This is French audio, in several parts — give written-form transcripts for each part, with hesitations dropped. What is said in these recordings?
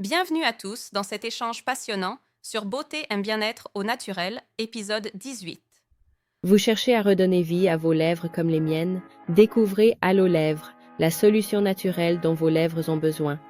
Bienvenue à tous dans cet échange passionnant sur Beauté et bien-être au naturel, épisode 18. Vous cherchez à redonner vie à vos lèvres comme les miennes? Découvrez Allo Lèvres, la solution naturelle dont vos lèvres ont besoin.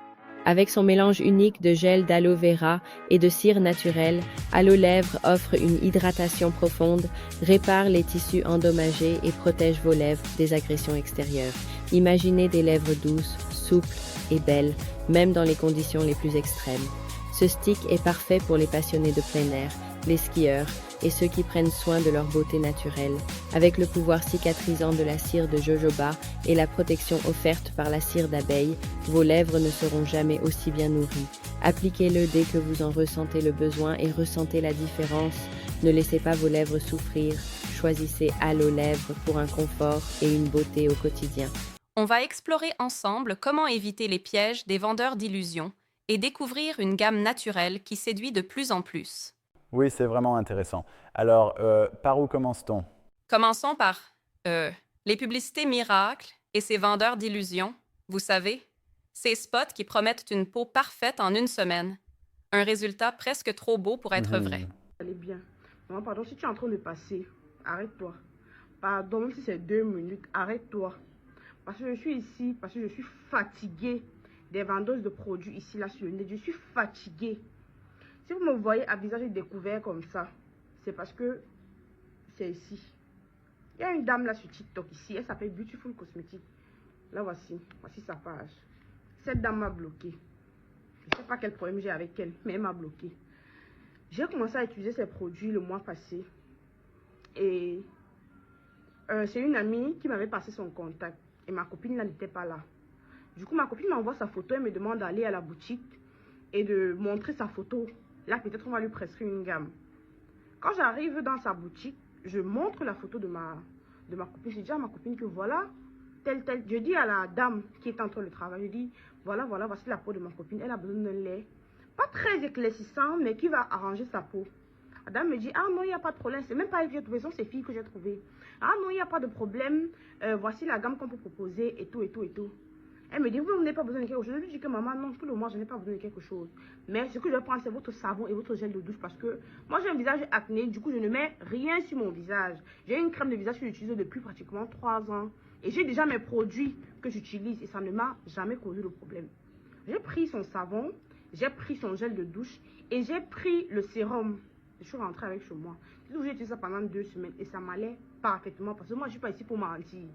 Avec son mélange unique de gel d'aloe vera et de cire naturelle, Allo Lèvres offre une hydratation profonde, répare les tissus endommagés et protège vos lèvres des agressions extérieures. Imaginez des lèvres douces, souples et belles, même dans les conditions les plus extrêmes. Ce stick est parfait pour les passionnés de plein air, les skieurs et ceux qui prennent soin de leur beauté naturelle. Avec le pouvoir cicatrisant de la cire de jojoba et la protection offerte par la cire d'abeille, vos lèvres ne seront jamais aussi bien nourries. Appliquez-le dès que vous en ressentez le besoin et ressentez la différence. Ne laissez pas vos lèvres souffrir. Choisissez Allo Lèvres pour un confort et une beauté au quotidien. On va explorer ensemble comment éviter les pièges des vendeurs d'illusions et découvrir une gamme naturelle qui séduit de plus en plus. Oui, c'est vraiment intéressant. Alors, par où commence-t-on? Commençons par les publicités miracles et ces vendeurs d'illusions. Vous savez, ces spots qui promettent une peau parfaite en une semaine. Un résultat presque trop beau pour être vrai. Mhm. Allez bien. Non, pardon, si tu es en train de passer, arrête-toi. Pardon, même si c'est 2 minutes, arrête-toi. Parce que je suis ici, parce que je suis fatiguée des vendeuses de produits ici, là, sur le net. Je suis fatiguée. Si vous me voyez à visage découvert comme ça, c'est parce que c'est ici. Il y a une dame là sur TikTok ici, elle s'appelle Beautiful Cosmetics. Là, voici sa page. Cette dame m'a bloqué. Je ne sais pas quel problème j'ai avec elle, mais elle m'a bloqué. J'ai commencé à utiliser ces produits le mois passé. Et c'est une amie qui m'avait passé son contact. Et ma copine là n'était pas là. Du coup, ma copine m'envoie sa photo. Elle me demande d'aller à la boutique et de montrer sa photo. Là, peut-être on va lui prescrire une gamme. Quand j'arrive dans sa boutique, je montre la photo de ma copine. Je dis à ma copine que voilà, tel. Je dis à la dame qui est en train de travailler, je dis, voilà, voici la peau de ma copine. Elle a besoin d'un lait. Pas très éclaircissant, mais qui va arranger sa peau. La dame me dit, ah non, il n'y a pas de problème. C'est même pas elle que j'ai trouvé, ce sont ces filles que j'ai trouvées. Ah non, il n'y a pas de problème. Voici la gamme qu'on peut proposer et tout. Elle me dit, vous n'avez pas besoin de quelque chose. Je lui dis que maman, non, pour le moment, je n'ai pas besoin de quelque chose. Mais ce que je vais prendre, c'est votre savon et votre gel de douche parce que moi, j'ai un visage acné. Du coup, je ne mets rien sur mon visage. J'ai une crème de visage que j'utilise depuis pratiquement 3 ans. Et j'ai déjà mes produits que j'utilise et ça ne m'a jamais causé de problème. J'ai pris son savon, j'ai pris son gel de douche et j'ai pris le sérum. Je suis rentrée avec chez moi. J'ai utilisé ça pendant 2 semaines et ça m'allait parfaitement parce que moi, je ne suis pas ici pour mentir.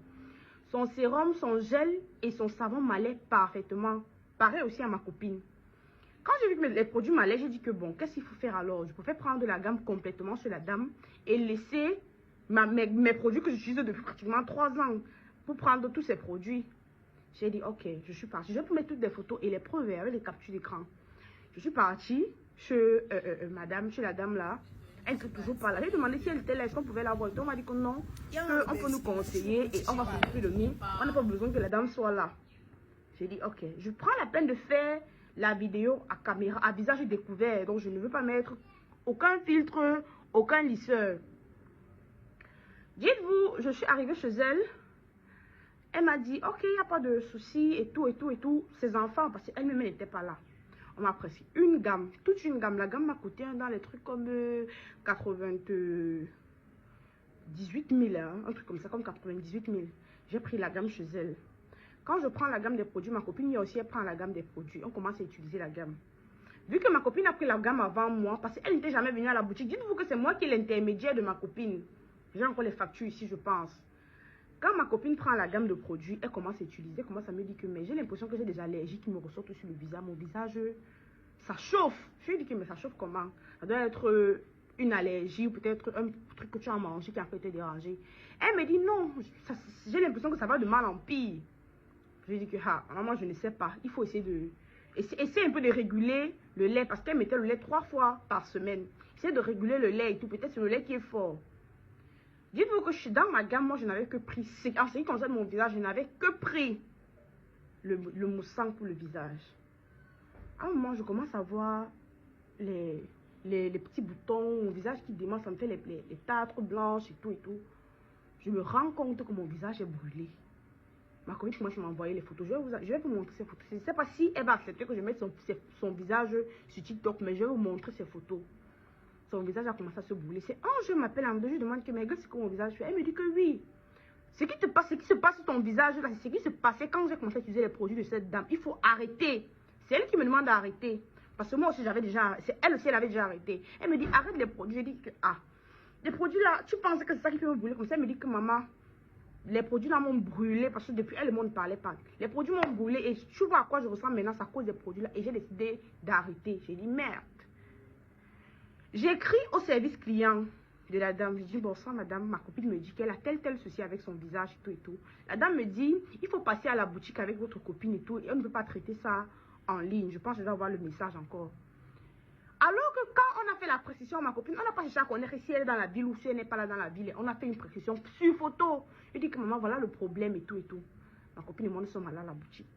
Son sérum, son gel et son savon m'allaient parfaitement. Pareil aussi à ma copine. Quand j'ai vu que les produits m'allaient, j'ai dit que bon, qu'est-ce qu'il faut faire alors? Je préfère prendre la gamme complètement chez la dame et laisser mes produits que j'utilise depuis pratiquement 3 ans pour prendre tous ces produits. J'ai dit, ok, je suis partie. Je vais vous mettre toutes les photos et les preuves avec les captures d'écran. Je suis partie chez chez la dame là. Elle n'était toujours pas là. J'ai demandé si elle était là, est-ce qu'on pouvait la voir. On m'a dit que non, qu'on peut nous conseiller et on va s'occuper de nous. On n'a pas besoin que la dame soit là. J'ai dit, ok, je prends la peine de faire la vidéo à caméra, à visage découvert. Donc, je ne veux pas mettre aucun filtre, aucun lisseur. Dites-vous, je suis arrivée chez elle. Elle m'a dit, ok, il n'y a pas de souci et tout. Ses enfants, parce qu'elle-même n'était pas là. On m'a prescrit une gamme, toute une gamme. La gamme m'a coûté dans les trucs comme 98 000, hein, un truc comme ça, comme 98 000. J'ai pris la gamme chez elle. Quand je prends la gamme des produits, ma copine aussi, elle prend la gamme des produits. On commence à utiliser la gamme. Vu que ma copine a pris la gamme avant moi, parce qu'elle n'était jamais venue à la boutique, dites-vous que c'est moi qui est l'intermédiaire de ma copine. J'ai encore les factures ici, je pense. Quand ma copine prend la gamme de produits, elle commence à utiliser, elle commence à me dire que mais j'ai l'impression que j'ai des allergies qui me ressortent sur le visage. Mon visage, ça chauffe. Je lui dis que mais ça chauffe comment? Ça doit être une allergie ou peut-être un truc que tu as mangé qui a fait te déranger. Elle me dit non, j'ai l'impression que ça va de mal en pire. Je lui dis que ah, maman, je ne sais pas. Il faut essayer de... Essayer un peu de réguler le lait parce qu'elle mettait le lait 3 fois par semaine. Essayer de réguler le lait et tout. Peut-être c'est le lait qui est fort. Dites-vous que je suis dans ma gamme, moi je n'avais que pris, en ce qui concerne mon visage, je n'avais que pris le moussant pour le visage. À un moment, je commence à voir les petits boutons, mon visage qui démarre, ça me fait les taches blanches et tout. Je me rends compte que mon visage est brûlé. Ma copine, moi, je m'a envoyé les photos. Je vais vous montrer ces photos. Je ne sais pas si elle va accepter que je mette son visage sur TikTok, mais je vais vous montrer ces photos. Son visage a commencé à se brûler. C'est un, je m'appelle en deux, je demande que, mais regarde ce que mon visage fait. Elle me dit que oui. Ce qui se passe sur ton visage, là, c'est ce qui se passait quand j'ai commencé à utiliser les produits de cette dame. Il faut arrêter. C'est elle qui me demande d'arrêter. Parce que moi aussi, j'avais déjà... Elle aussi, elle avait déjà arrêté. Elle me dit, arrête les produits. Je dis que, les produits là, tu penses que c'est ça qui peut me brûler comme ça? Elle me dit que, maman, les produits là m'ont brûlé parce que depuis elle, le monde ne parlait pas. Les produits m'ont brûlé et tu vois à quoi je ressemble maintenant, c'est à cause des produits là. Et j'ai décidé d'arrêter. J'ai dit, merde. J'ai écrit au service client de la dame. Je dis, bonsoir madame, ma copine me dit qu'elle a tel souci avec son visage et tout et tout. La dame me dit, il faut passer à la boutique avec votre copine et tout. Et on ne peut pas traiter ça en ligne. Je pense que je dois avoir le message encore. Alors que quand on a fait la précision, ma copine, on n'a pas cherché à connaître si elle est dans la ville ou si elle n'est pas là dans la ville. On a fait une précision sur photo. Je dis que maman, voilà le problème et tout et tout. Ma copine et moi, nous sommes allés à la boutique.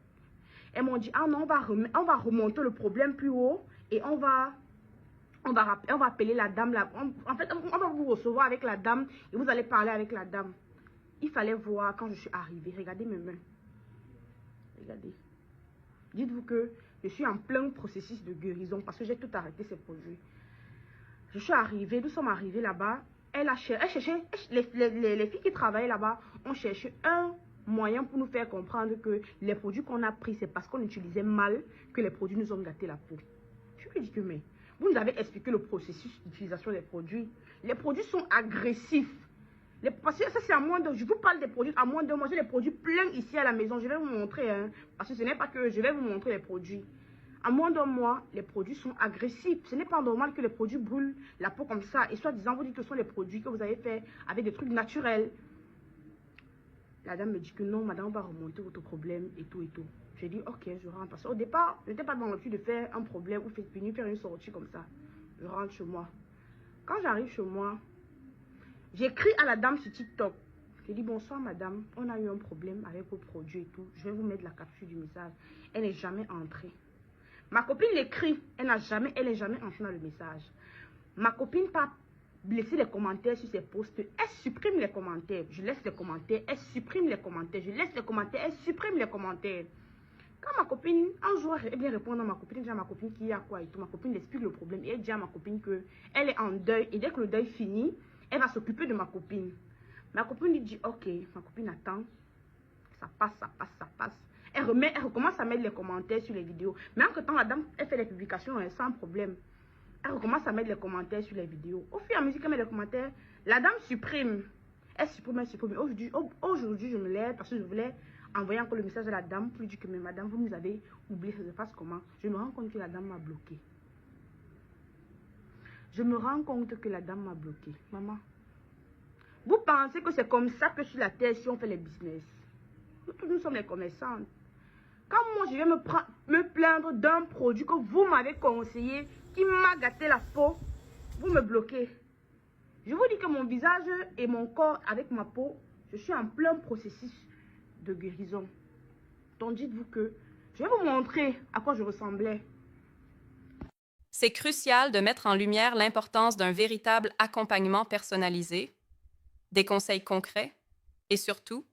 Elles m'ont dit, ah non, on va remonter le problème plus haut et on va appeler la dame. En fait, on va vous recevoir avec la dame et vous allez parler avec la dame. Il fallait voir quand je suis arrivée. Regardez mes mains. Regardez. Dites-vous que je suis en plein processus de guérison parce que j'ai tout arrêté ces produits. Je suis arrivée, nous sommes arrivés là-bas. Elle cherchait, les filles qui travaillaient là-bas ont cherché un moyen pour nous faire comprendre que les produits qu'on a pris, c'est parce qu'on utilisait mal que les produits nous ont gâté la peau. Je lui ai dit que, mais vous nous avez expliqué le processus d'utilisation des produits. Les produits sont agressifs. Parce que ça, c'est à moins de... Je vous parle des produits à moins de... Moi, j'ai des produits pleins ici à la maison. Je vais vous montrer. Parce que ce n'est pas que je vais vous montrer les produits. À moins d'un mois, les produits sont agressifs. Ce n'est pas normal que les produits brûlent la peau comme ça. Et soi-disant, vous dites que ce sont les produits que vous avez fait avec des trucs naturels. La dame me dit que non, madame, on va remonter votre problème et tout et tout. J'ai dit, ok, je rentre. Parce qu'au départ, je n'étais pas dans le but de faire un problème ou venir faire une sortie comme ça. Je rentre chez moi. Quand j'arrive chez moi, j'écris à la dame sur TikTok. J'ai dit, bonsoir madame, on a eu un problème avec vos produits et tout. Je vais vous mettre la capture du message. Elle n'est jamais entrée. Ma copine l'écrit, elle n'est jamais entrée dans le message. Ma part pas laisser les commentaires sur ses posts. Elle supprime les commentaires. Je laisse les commentaires, elle supprime les commentaires. Je laisse les commentaires, elle supprime les commentaires. Quand ma copine, un jour, elle vient répondre à ma copine, elle dit à ma copine qu'il y a quoi et tout. Ma copine explique le problème et elle dit à ma copine qu'elle est en deuil. Et dès que le deuil finit, elle va s'occuper de ma copine. Ma copine lui dit, ok, ma copine attend. Ça passe. Elle recommence à mettre les commentaires sur les vidéos. Mais en temps, la dame, elle fait les publications sans problème. Elle recommence à mettre les commentaires sur les vidéos. Au fur et à mesure qu'elle met les commentaires, la dame supprime. Elle supprime. Aujourd'hui, je me lève parce que je voulais envoyer encore le message à la dame pour lui dire que, mais madame, vous nous avez oublié, ça se passe comment? Je me rends compte que la dame m'a bloqué. Maman, vous pensez que c'est comme ça que sur la terre, si on fait les business? Nous sommes les commerçants. Quand moi, je vais me plaindre d'un produit que vous m'avez conseillé, qui m'a gâté la peau, vous me bloquez. Je vous dis que mon visage et mon corps avec ma peau, je suis en plein processus de guérison. Donc dites-vous que je vais vous montrer à quoi je ressemblais. C'est crucial de mettre en lumière l'importance d'un véritable accompagnement personnalisé, des conseils concrets et surtout,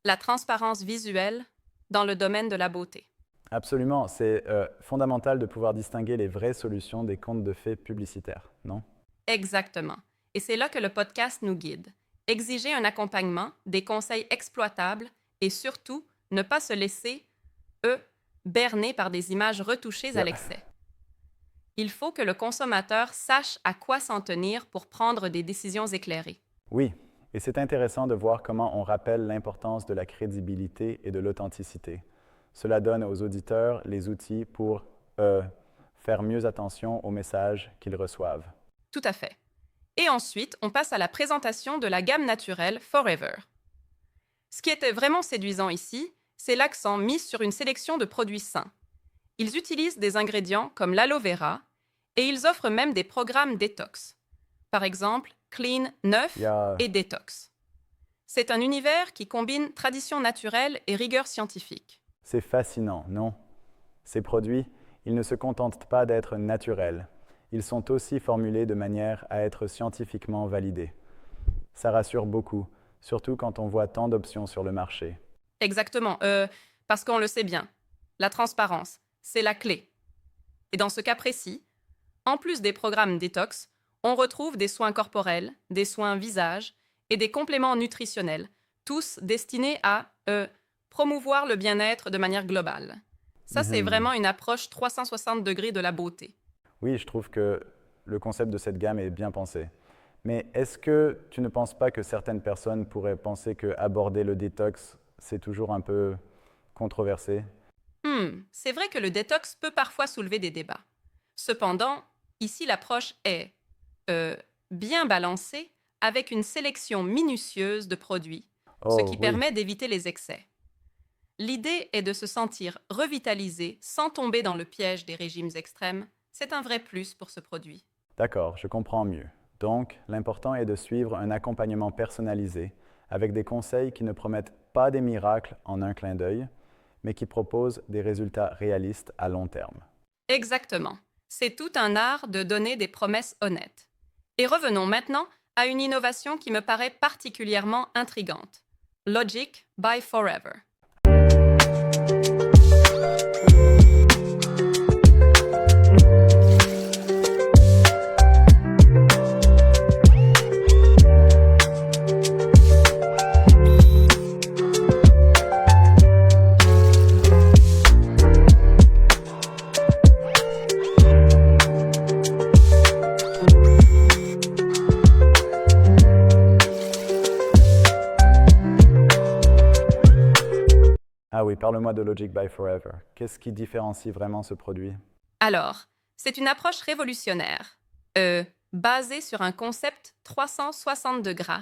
la transparence visuelle dans le domaine de la beauté. Absolument, c'est fondamental de pouvoir distinguer les vraies solutions des contes de fées publicitaires, non? Exactement. Et c'est là que le podcast nous guide. Exiger un accompagnement, des conseils exploitables et surtout, ne pas se laisser, berner par des images retouchées à l'excès. Il faut que le consommateur sache à quoi s'en tenir pour prendre des décisions éclairées. Oui, et c'est intéressant de voir comment on rappelle l'importance de la crédibilité et de l'authenticité. Cela donne aux auditeurs les outils pour faire mieux attention aux messages qu'ils reçoivent. Tout à fait. Et ensuite, on passe à la présentation de la gamme naturelle Forever. Ce qui était vraiment séduisant ici, c'est l'accent mis sur une sélection de produits sains. Ils utilisent des ingrédients comme l'aloe vera et ils offrent même des programmes détox. Par exemple, Clean 9 et Détox. C'est un univers qui combine tradition naturelle et rigueur scientifique. C'est fascinant, non? Ces produits, ils ne se contentent pas d'être naturels. Ils sont aussi formulés de manière à être scientifiquement validés. Ça rassure beaucoup, surtout quand on voit tant d'options sur le marché. Exactement, parce qu'on le sait bien, la transparence, c'est la clé. Et dans ce cas précis, en plus des programmes détox, on retrouve des soins corporels, des soins visage et des compléments nutritionnels, tous destinés à promouvoir le bien-être de manière globale. Ça, c'est Mhm. vraiment une approche 360 degrés de la beauté. Oui, je trouve que le concept de cette gamme est bien pensé. Mais est-ce que tu ne penses pas que certaines personnes pourraient penser que aborder le détox, c'est toujours un peu controversé? C'est vrai que le détox peut parfois soulever des débats. Cependant, ici, l'approche est euh, bien balancée avec une sélection minutieuse de produits, ce Oh qui oui, permet d'éviter les excès. L'idée est de se sentir revitalisé sans tomber dans le piège des régimes extrêmes. C'est un vrai plus pour ce produit. d'accord, je comprends mieux. Donc, l'important est de suivre un accompagnement personnalisé avec des conseils qui ne promettent pas des miracles en un clin d'œil, mais qui proposent des résultats réalistes à long terme. Exactement. C'est tout un art de donner des promesses honnêtes. Et revenons maintenant à une innovation qui me paraît particulièrement intrigante. Logic by Forever. Ah oui, parle-moi de Logic by Forever. Qu'est-ce qui différencie vraiment ce produit? Alors, c'est une approche révolutionnaire, basée sur un concept 360 degrés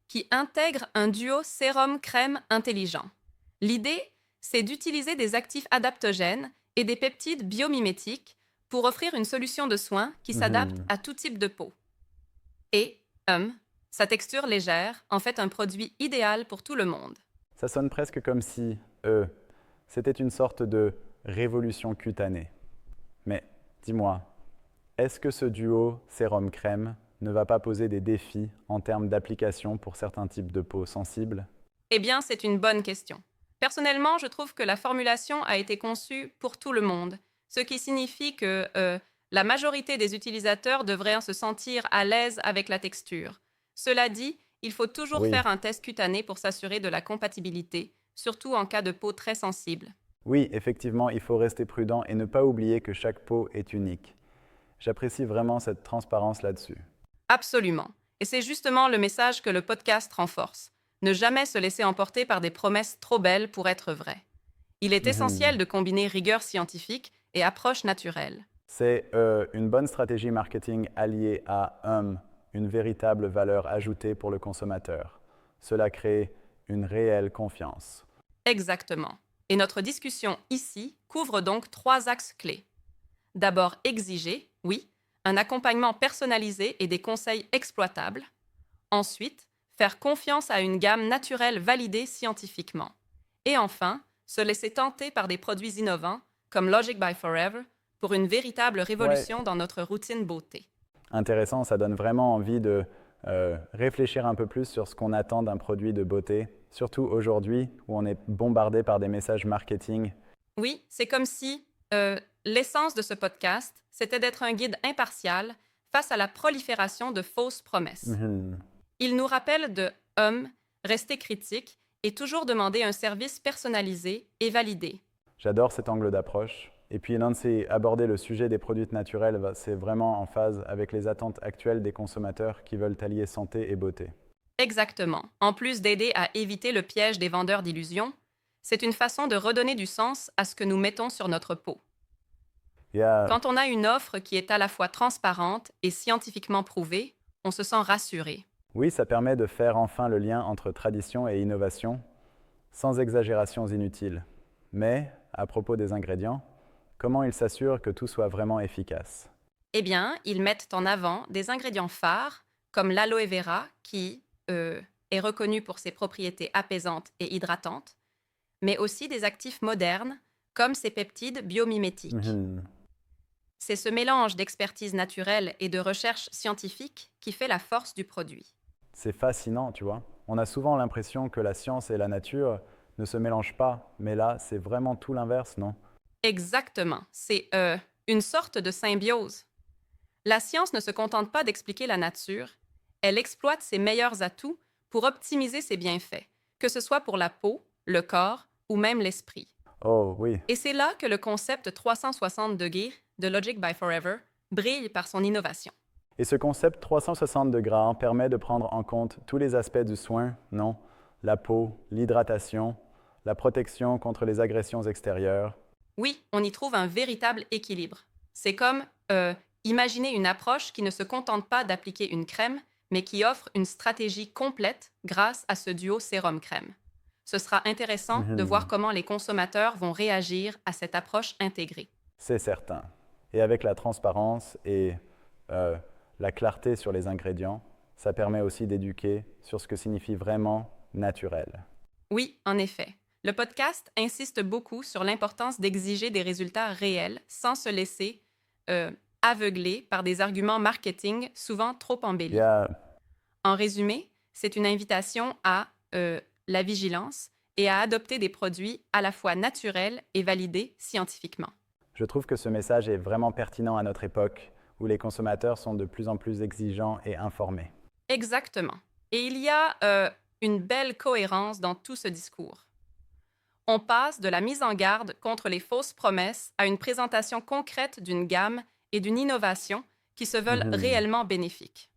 qui intègre un duo sérum-crème intelligent. L'idée, c'est d'utiliser des actifs adaptogènes et des peptides biomimétiques pour offrir une solution de soins qui s'adapte Mhm. à tout type de peau. Et, sa texture légère en fait un produit idéal pour tout le monde. Ça sonne presque comme si, c'était une sorte de révolution cutanée. Mais dis-moi, est-ce que ce duo sérum-crème ne va pas poser des défis en termes d'application pour certains types de peau sensibles? Eh bien, c'est une bonne question. Personnellement, je trouve que la formulation a été conçue pour tout le monde, ce qui signifie que la majorité des utilisateurs devraient se sentir à l'aise avec la texture. Cela dit, il faut toujours Oui, faire un test cutané pour s'assurer de la compatibilité, surtout en cas de peau très sensible. oui, effectivement, il faut rester prudent et ne pas oublier que chaque peau est unique. J'apprécie vraiment cette transparence là-dessus. Absolument. Et c'est justement le message que le podcast renforce. Ne jamais se laisser emporter par des promesses trop belles pour être vraies. Il est essentiel Mhm. de combiner rigueur scientifique et approche naturelle. C'est une bonne stratégie marketing alliée à une véritable valeur ajoutée pour le consommateur. Cela crée une réelle confiance. Exactement. Et notre discussion ici couvre donc trois axes clés. D'abord, exiger, oui, un accompagnement personnalisé et des conseils exploitables. Ensuite, faire confiance à une gamme naturelle validée scientifiquement. Et enfin, se laisser tenter par des produits innovants comme Logic by Forever pour une véritable Ouais, révolution dans notre routine beauté. intéressant, ça donne vraiment envie de réfléchir un peu plus sur ce qu'on attend d'un produit de beauté, surtout aujourd'hui où on est bombardé par des messages marketing. Oui, c'est comme si l'essence de ce podcast, c'était d'être un guide impartial face à la prolifération de fausses promesses. Mhm. Il nous rappelle de rester critique et toujours demander un service personnalisé et validé. J'adore cet angle d'approche. Et puis Nancy, aborder le sujet des produits naturels, c'est vraiment en phase avec les attentes actuelles des consommateurs qui veulent allier santé et beauté. Exactement. En plus d'aider à éviter le piège des vendeurs d'illusions, c'est une façon de redonner du sens à ce que nous mettons sur notre peau. Il y a Quand on a une offre qui est à la fois transparente et scientifiquement prouvée, on se sent rassuré. Oui, ça permet de faire enfin le lien entre tradition et innovation, sans exagérations inutiles. Mais, à propos des ingrédients, comment ils s'assurent que tout soit vraiment efficace? Eh bien, ils mettent en avant des ingrédients phares comme l'aloe vera qui est reconnu pour ses propriétés apaisantes et hydratantes, mais aussi des actifs modernes comme ces peptides biomimétiques. Mhm. C'est ce mélange d'expertise naturelle et de recherche scientifique qui fait la force du produit. C'est fascinant, tu vois. On a souvent l'impression que la science et la nature ne se mélangent pas, mais là, c'est vraiment tout l'inverse, non? Exactement. C'est une sorte de symbiose. La science ne se contente pas d'expliquer la nature, elle exploite ses meilleurs atouts pour optimiser ses bienfaits, que ce soit pour la peau, le corps ou même l'esprit. Oh oui, Et c'est là que le concept 360 degrés de Logic by Forever brille par son innovation. et ce concept 360 degrés permet de prendre en compte tous les aspects du soin, non? La peau, l'hydratation, la protection contre les agressions extérieures. Oui, on y trouve un véritable équilibre. C'est comme imaginer une approche qui ne se contente pas d'appliquer une crème, mais qui offre une stratégie complète grâce à ce duo sérum-crème. Ce sera intéressant de voir comment les consommateurs vont réagir à cette approche intégrée. C'est certain. Et avec la transparence et la clarté sur les ingrédients, ça permet aussi d'éduquer sur ce que signifie vraiment naturel. Oui, en effet. Le podcast insiste beaucoup sur l'importance d'exiger des résultats réels sans se laisser aveugler par des arguments marketing souvent trop embellis. Yeah. En résumé, c'est une invitation à la vigilance et à adopter des produits à la fois naturels et validés scientifiquement. Je trouve que ce message est vraiment pertinent à notre époque, où les consommateurs sont de plus en plus exigeants et informés. Exactement. Et il y a une belle cohérence dans tout ce discours. On passe de la mise en garde contre les fausses promesses à une présentation concrète d'une gamme et d'une innovation qui se veulent réellement bénéfiques.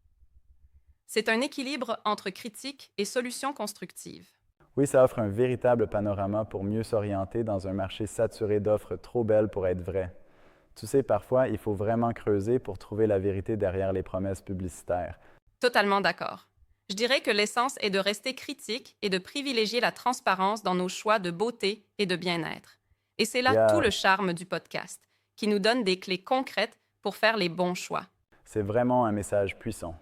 C'est un équilibre entre critique et solutions constructives. Oui, ça offre un véritable panorama pour mieux s'orienter dans un marché saturé d'offres trop belles pour être vraies. Tu sais, parfois, il faut vraiment creuser pour trouver la vérité derrière les promesses publicitaires. Totalement d'accord. Je dirais que l'essence est de rester critique et de privilégier la transparence dans nos choix de beauté et de bien-être. Et c'est là tout le charme du podcast, qui nous donne des clés concrètes pour faire les bons choix. C'est vraiment un message puissant.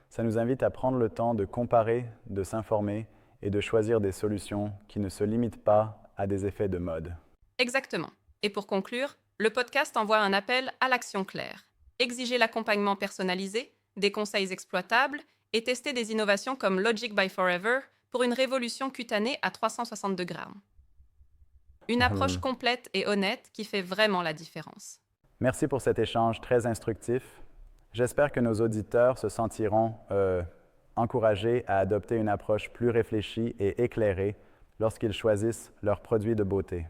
Ça nous invite à prendre le temps de comparer, de s'informer et de choisir des solutions qui ne se limitent pas à des effets de mode. Exactement. Et pour conclure, le podcast envoie un appel à l'action claire. Exiger l'accompagnement personnalisé, des conseils exploitables et tester des innovations comme Logic by Forever pour une révolution cutanée à 360 degrés. Une approche complète et honnête qui fait vraiment la différence. Merci pour cet échange très instructif. J'espère que nos auditeurs se sentiront encouragés à adopter une approche plus réfléchie et éclairée lorsqu'ils choisissent leurs produits de beauté.